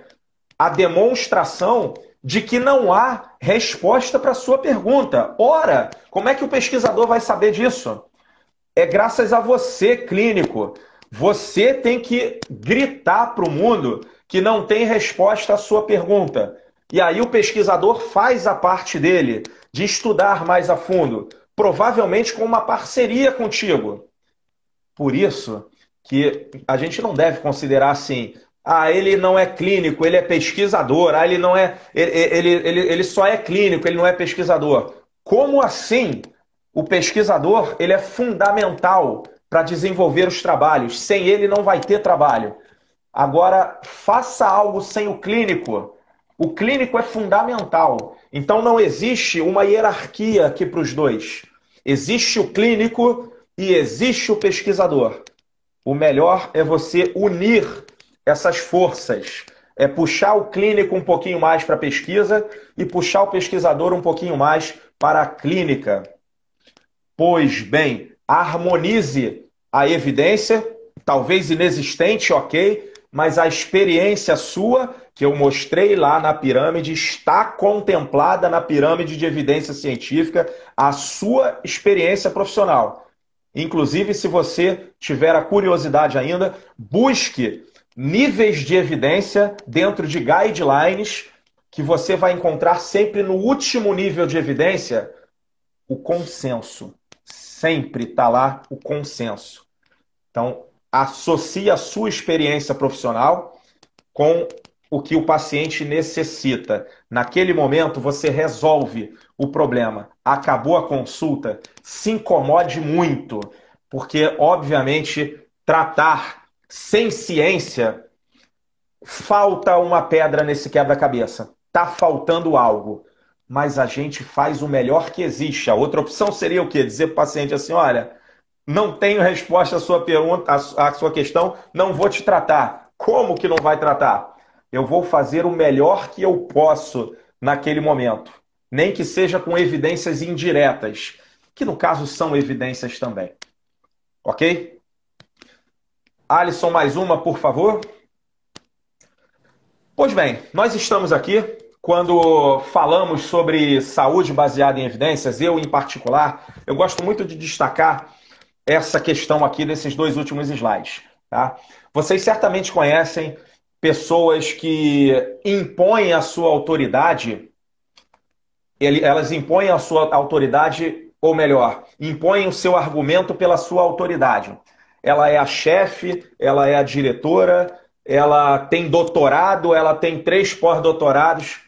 a demonstração de que não há resposta para a sua pergunta. Ora, como é que o pesquisador vai saber disso? É graças a você, clínico. Você tem que gritar para o mundo que não tem resposta à sua pergunta. E aí o pesquisador faz a parte dele, de estudar mais a fundo, provavelmente com uma parceria contigo. Por isso que a gente não deve considerar assim, ele não é clínico, ele é pesquisador, ele não é, ele só é clínico, ele não é pesquisador. Como assim? O pesquisador, ele é fundamental para desenvolver os trabalhos. Sem ele não vai ter trabalho. Agora, faça algo sem o clínico. O clínico é fundamental. Então não existe uma hierarquia aqui para os dois. Existe o clínico e existe o pesquisador. O melhor é você unir essas forças. É puxar o clínico um pouquinho mais para a pesquisa e puxar o pesquisador um pouquinho mais para a clínica. Pois bem, harmonize a evidência, talvez inexistente, ok, mas a experiência sua, que eu mostrei lá na pirâmide, está contemplada na pirâmide de evidência científica, a sua experiência profissional. Inclusive, se você tiver a curiosidade ainda, busque níveis de evidência dentro de guidelines, que você vai encontrar sempre no último nível de evidência, o consenso. Sempre está lá o consenso. Então, associe a sua experiência profissional com o que o paciente necessita. Naquele momento, você resolve o problema. Acabou a consulta, se incomode muito, porque, obviamente, tratar sem ciência, falta uma pedra nesse quebra-cabeça. Está faltando algo. Mas a gente faz o melhor que existe. A outra opção seria o quê? Dizer para o paciente assim, olha, não tenho resposta à sua pergunta, à sua questão, não vou te tratar. Como que não vai tratar? Eu vou fazer o melhor que eu posso naquele momento. Nem que seja com evidências indiretas, que no caso são evidências também. Ok? Alisson, mais uma, por favor. Pois bem, nós estamos aqui quando falamos sobre saúde baseada em evidências, eu em particular, eu gosto muito de destacar essa questão aqui desses 2 últimos slides. Tá? Vocês certamente conhecem pessoas que impõem a sua autoridade, elas impõem a sua autoridade, ou melhor, impõem o seu argumento pela sua autoridade. Ela é a chefe, ela é a diretora, ela tem doutorado, ela tem 3 pós-doutorados,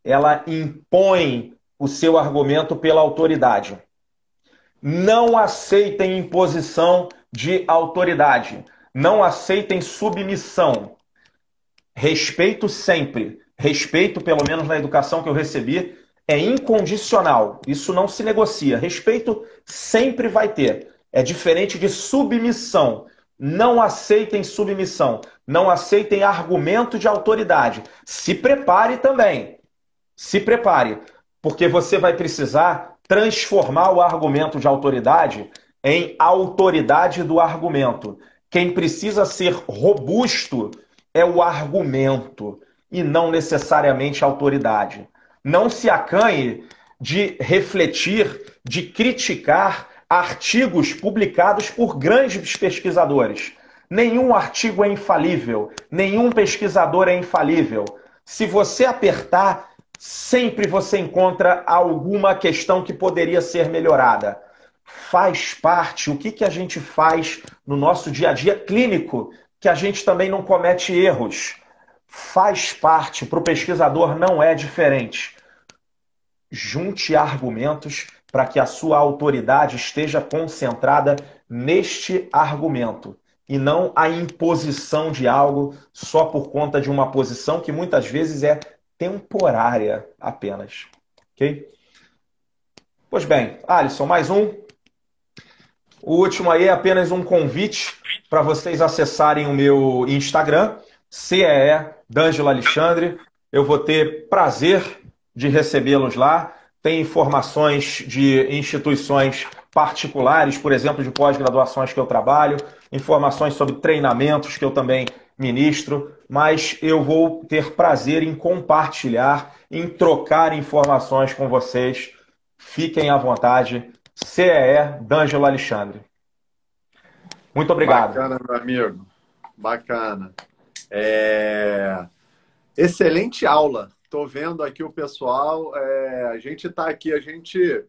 ela impõe o seu argumento pela autoridade. Não aceitem imposição de autoridade. Não aceitem submissão. Respeito sempre. Respeito, pelo menos na educação que eu recebi, é incondicional. Isso não se negocia. Respeito sempre vai ter. É diferente de submissão. Não aceitem submissão. Não aceitem argumento de autoridade. Se prepare também. Se prepare, porque você vai precisar transformar o argumento de autoridade em autoridade do argumento. Quem precisa ser robusto é o argumento e não necessariamente a autoridade. Não se acanhe de refletir, de criticar artigos publicados por grandes pesquisadores. Nenhum artigo é infalível, nenhum pesquisador é infalível. Se você apertar, sempre você encontra alguma questão que poderia ser melhorada. Faz parte, o que a gente faz no nosso dia a dia clínico, que a gente também não comete erros. Faz parte, para o pesquisador não é diferente. Junte argumentos para que a sua autoridade esteja concentrada neste argumento e não a imposição de algo só por conta de uma posição que muitas vezes é temporária apenas. Ok? Pois bem, Alisson, mais um. O último aí é apenas um convite para vocês acessarem o meu Instagram, CEE D'Angelo Alexandre. Eu vou ter prazer de recebê-los lá. Tem informações de instituições particulares, por exemplo, de pós-graduações que eu trabalho, informações sobre treinamentos que eu também ministro, mas eu vou ter prazer em compartilhar, em trocar informações com vocês. Fiquem à vontade. CEE D'Angelo Alexandre. Muito obrigado. Bacana, meu amigo. Bacana. Excelente aula. Estou vendo aqui o pessoal. A gente está aqui, a gente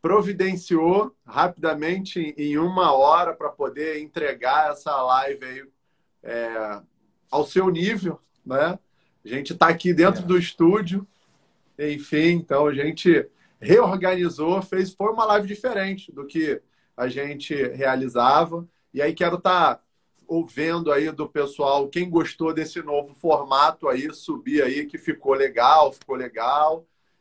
providenciou rapidamente em 1 hora para poder entregar essa live aí ao seu nível, né? A gente está aqui dentro do estúdio, enfim, então a gente reorganizou, foi uma live diferente do que a gente realizava. E aí quero estar ouvindo aí do pessoal, quem gostou desse novo formato aí, subir aí, que ficou legal.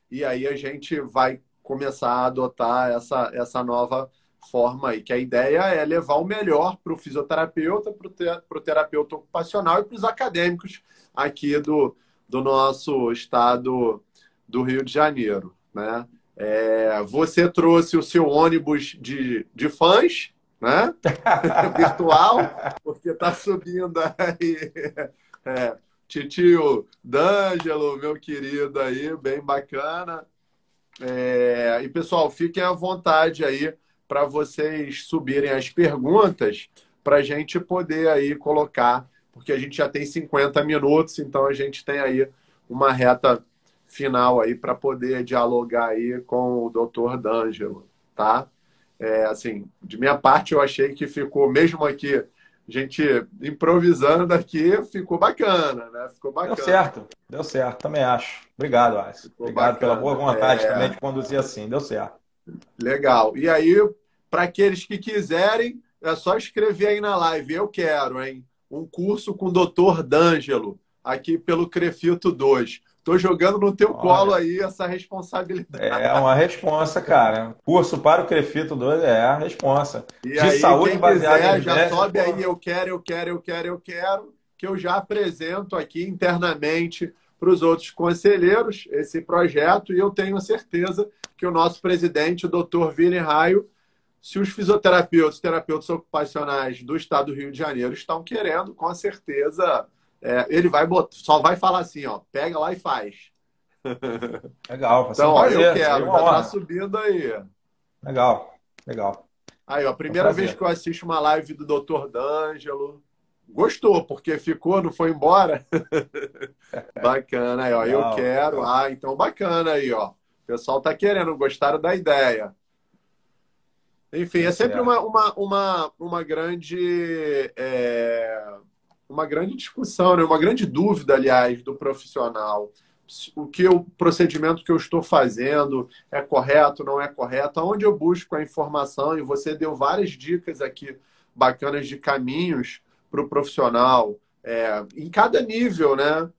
E aí a gente vai começar a adotar essa nova forma aí, que a ideia é levar o melhor para o fisioterapeuta, para o terapeuta ocupacional e para os acadêmicos aqui do nosso estado do Rio de Janeiro, né? Você trouxe o seu ônibus de fãs, né? Virtual, porque está subindo aí. Titio D'Angelo, meu querido aí, bem bacana. E pessoal, fiquem à vontade aí para vocês subirem as perguntas para a gente poder aí colocar, porque a gente já tem 50 minutos, então a gente tem aí uma reta final aí para poder dialogar aí com o Dr. D'Angelo, tá? Assim, de minha parte, eu achei que ficou, mesmo aqui, a gente improvisando aqui, ficou bacana, né? Ficou bacana. Deu certo, também acho. Obrigado, Alisson. Obrigado pela boa vontade também de conduzir assim, deu certo. Legal. E aí, para aqueles que quiserem, é só escrever aí na live, eu quero, hein? Um curso com o Dr. D'Angelo, aqui pelo Crefito 2. Estou jogando no teu colo aí essa responsabilidade. É uma responsa, cara. Curso para o Crefito 2 é a responsa. E de aí, saúde quem baseada quiser, em já evidência, sobe aí, eu quero, que eu já apresento aqui internamente para os outros conselheiros esse projeto, e eu tenho certeza que o nosso presidente, o Dr. Vini Raio, se os fisioterapeutas, terapeutas ocupacionais do estado do Rio de Janeiro estão querendo, com certeza, ele só vai falar assim, ó, pega lá e faz. Legal, então, ó, eu quero, já tá subindo aí. Legal. Aí, ó, a primeira vez que eu assisto uma live do Dr. D'Angelo, gostou, porque ficou, não foi embora? Bacana aí, ó, eu quero. Então bacana aí, ó. O pessoal tá querendo, gostaram da ideia. Enfim, é sempre uma grande discussão, né? Uma grande dúvida, aliás, do profissional. O procedimento que eu estou fazendo é correto, não é correto? Aonde eu busco a informação? E você deu várias dicas aqui bacanas de caminhos para o profissional, em cada nível, né?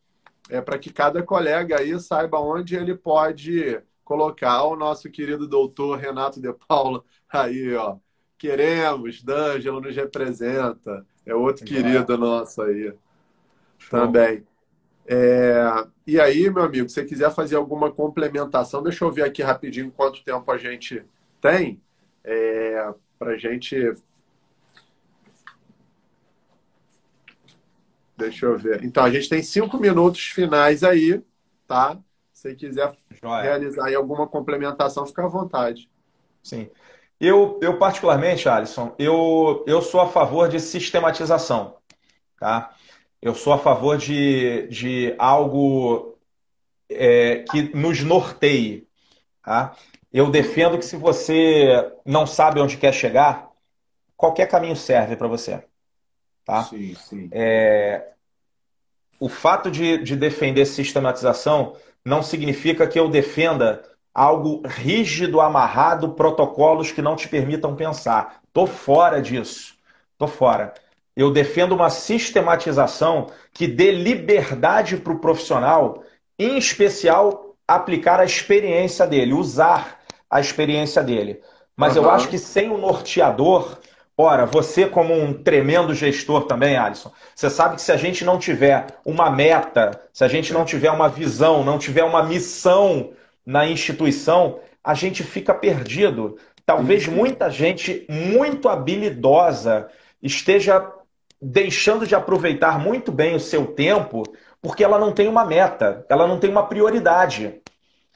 Para que cada colega aí saiba onde ele pode colocar. O nosso querido doutor Renato de Paula aí, ó. Queremos, D'Angelo nos representa. É outro querido nosso aí. Show. Também. E aí, meu amigo, se você quiser fazer alguma complementação, deixa eu ver aqui rapidinho quanto tempo a gente tem para a gente... Deixa eu ver. Então, a gente tem 5 minutos finais aí, tá? Se você quiser realizar aí alguma complementação, fica à vontade. Sim. Eu particularmente, Alisson, eu sou a favor de sistematização, tá? Eu sou a favor de algo que nos norteie, tá? Eu defendo que se você não sabe onde quer chegar, qualquer caminho serve para você, tá? Sim, sim. O fato de defender sistematização não significa que eu defenda algo rígido, amarrado, protocolos que não te permitam pensar. Tô fora disso. Tô fora. Eu defendo uma sistematização que dê liberdade para o profissional, em especial aplicar a experiência dele, usar a experiência dele. Mas eu acho que sem o norteador, Ora, você como um tremendo gestor também, Alisson, você sabe que se a gente não tiver uma meta, se a gente não tiver uma visão, não tiver uma missão na instituição, a gente fica perdido. Sim, Talvez sim. muita gente muito habilidosa esteja deixando de aproveitar muito bem o seu tempo porque ela não tem uma meta, ela não tem uma prioridade.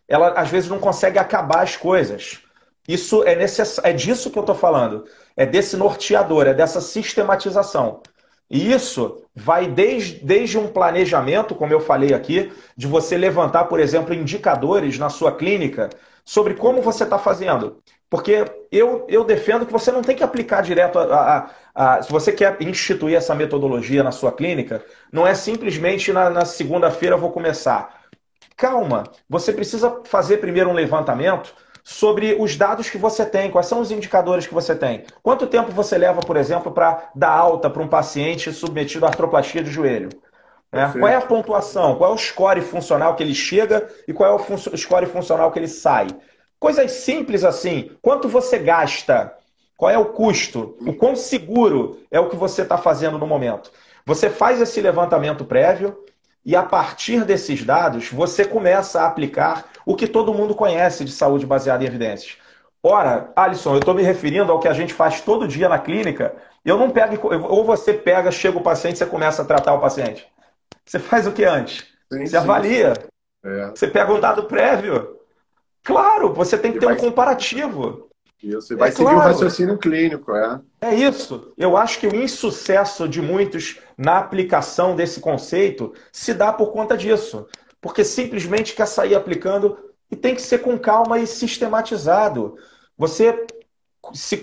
Ela às vezes não consegue acabar as coisas. Isso é necessário, é disso que eu estou falando. É desse norteador, é dessa sistematização. E isso vai desde um planejamento, como eu falei aqui, de você levantar, por exemplo, indicadores na sua clínica sobre como você está fazendo. Porque eu defendo que você não tem que aplicar direto se você quer instituir essa metodologia na sua clínica, não é simplesmente na segunda-feira eu vou começar. Calma, você precisa fazer primeiro um levantamento sobre os dados que você tem, quais são os indicadores que você tem. Quanto tempo você leva, por exemplo, para dar alta para um paciente submetido à artroplastia de joelho? Né? Qual é a Perfeito. pontuação? Qual é o score funcional que ele chega e qual é o score funcional que ele sai? Coisas simples assim. Quanto você gasta? Qual é o custo? O quão seguro é o que você está fazendo no momento? Você faz esse levantamento prévio e a partir desses dados você começa a aplicar o que todo mundo conhece de saúde baseada em evidências. Ora, Alisson, eu estou me referindo ao que a gente faz todo dia na clínica. Eu não pego, ou você pega, chega o paciente, e você começa a tratar o paciente. Você faz o que antes? Sim, Você sim, sim. avalia, É. você pega um dado prévio. Claro, você tem que E ter um vai, comparativo. isso, e É vai seguir o claro, raciocínio clínico, é. é isso. Eu acho que o insucesso de muitos na aplicação desse conceito se dá por conta disso. Porque simplesmente quer sair aplicando e tem que ser com calma e sistematizado. Você,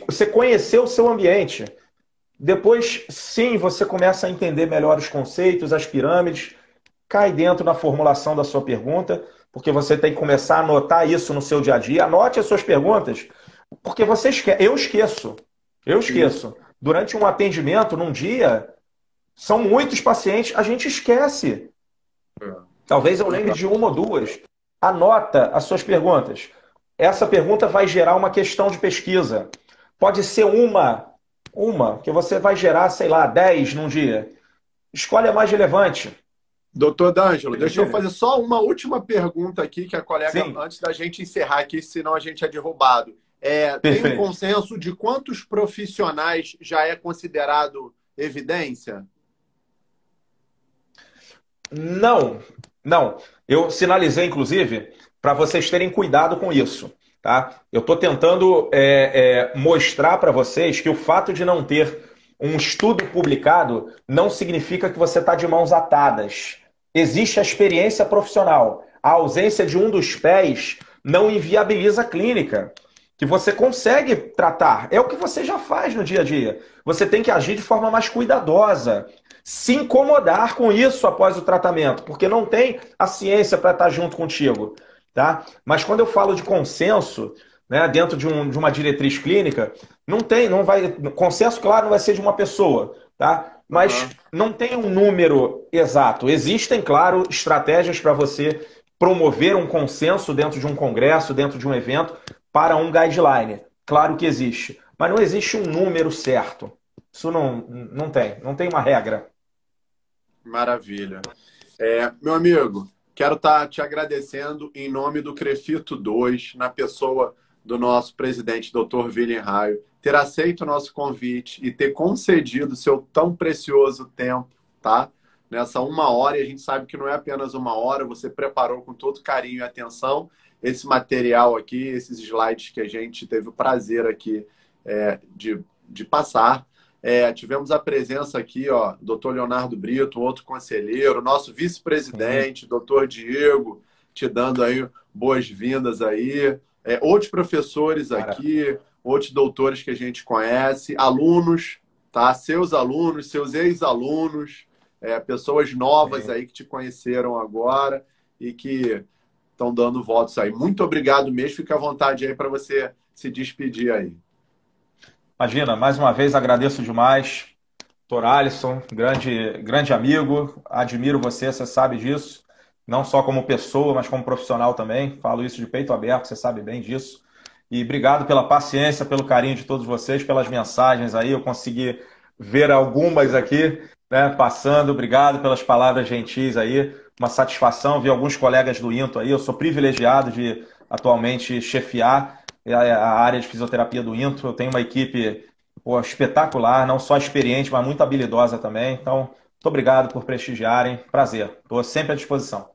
você conhecer o seu ambiente. Depois, sim, você começa a entender melhor os conceitos, as pirâmides, cai dentro da formulação da sua pergunta, porque você tem que começar a anotar isso no seu dia a dia. Anote as suas perguntas, porque você esquece. Eu esqueço. Eu Isso. esqueço. Durante um atendimento, num dia, são muitos pacientes, a gente esquece. É. Talvez eu lembre de uma ou duas. Anota as suas perguntas. Essa pergunta vai gerar uma questão de pesquisa. Pode ser uma, que você vai gerar, sei lá, 10 num dia. Escolhe a mais relevante. Doutor D'Angelo, Me deixa eu diga. fazer só uma última pergunta aqui, que a colega, Sim, antes da gente encerrar aqui, senão a gente é derrubado. Tem um perfeito. consenso de quantos profissionais já é considerado evidência? Não, não. Eu sinalizei, inclusive, para vocês terem cuidado com isso. Tá? Eu estou tentando mostrar para vocês que o fato de não ter um estudo publicado não significa que você está de mãos atadas. Existe a experiência profissional. A ausência de um dos pés não inviabiliza a clínica. Que você consegue tratar. É o que você já faz no dia a dia. Você tem que agir de forma mais cuidadosa, se incomodar com isso após o tratamento, porque não tem a ciência para estar junto contigo, tá? Mas quando eu falo de consenso, né, dentro de uma diretriz clínica, não vai, consenso, claro, não vai ser de uma pessoa, tá? Mas Aham. não tem um número exato. Existem, claro, estratégias para você promover um consenso dentro de um congresso, dentro de um evento, para um guideline. Claro que existe, mas não existe um número certo. Isso não tem uma regra. Maravilha. Meu amigo, quero estar te agradecendo em nome do Crefito 2, na pessoa do nosso presidente, Dr. William Raio, ter aceito o nosso convite e ter concedido seu tão precioso tempo, tá? Nessa uma hora, e a gente sabe que não é apenas uma hora, você preparou com todo carinho e atenção esse material aqui, esses slides que a gente teve o prazer aqui de passar. Tivemos a presença aqui, ó, doutor Leonardo Brito, outro conselheiro, nosso Sim, vice-presidente, doutor Diego, te dando aí boas-vindas aí. Outros professores maravilha. aqui, outros doutores que a gente conhece, alunos, tá? Seus alunos, seus ex-alunos, pessoas novas Sim. aí que te conheceram agora e que estão dando votos aí. Muito obrigado mesmo. Fica à vontade aí para você se despedir aí. Imagina, mais uma vez agradeço demais. Dr. Alisson, grande amigo, admiro você, você sabe disso. Não só como pessoa, mas como profissional também. Falo isso de peito aberto, você sabe bem disso. E obrigado pela paciência, pelo carinho de todos vocês, pelas mensagens aí. Eu consegui ver algumas aqui, né, passando. Obrigado pelas palavras gentis aí. Uma satisfação ver alguns colegas do INTO aí. Eu sou privilegiado de atualmente chefiar a área de fisioterapia do INTO. Eu tenho uma equipe, pô, espetacular, não só experiente, mas muito habilidosa também. Então, muito obrigado por prestigiarem. Prazer. Estou sempre à disposição.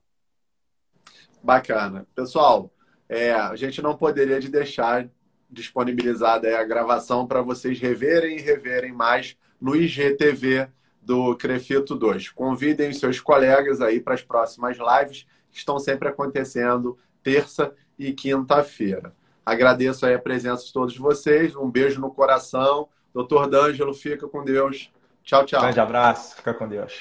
Bacana. Pessoal, a gente não poderia de deixar disponibilizada aí a gravação para vocês reverem e reverem mais no IGTV do Crefito 2. Convidem os seus colegas aí para as próximas lives que estão sempre acontecendo terça e quinta-feira. Agradeço aí a presença de todos vocês. Um beijo no coração. Dr. D'Angelo, fica com Deus. Tchau, tchau. Grande abraço. Fica com Deus.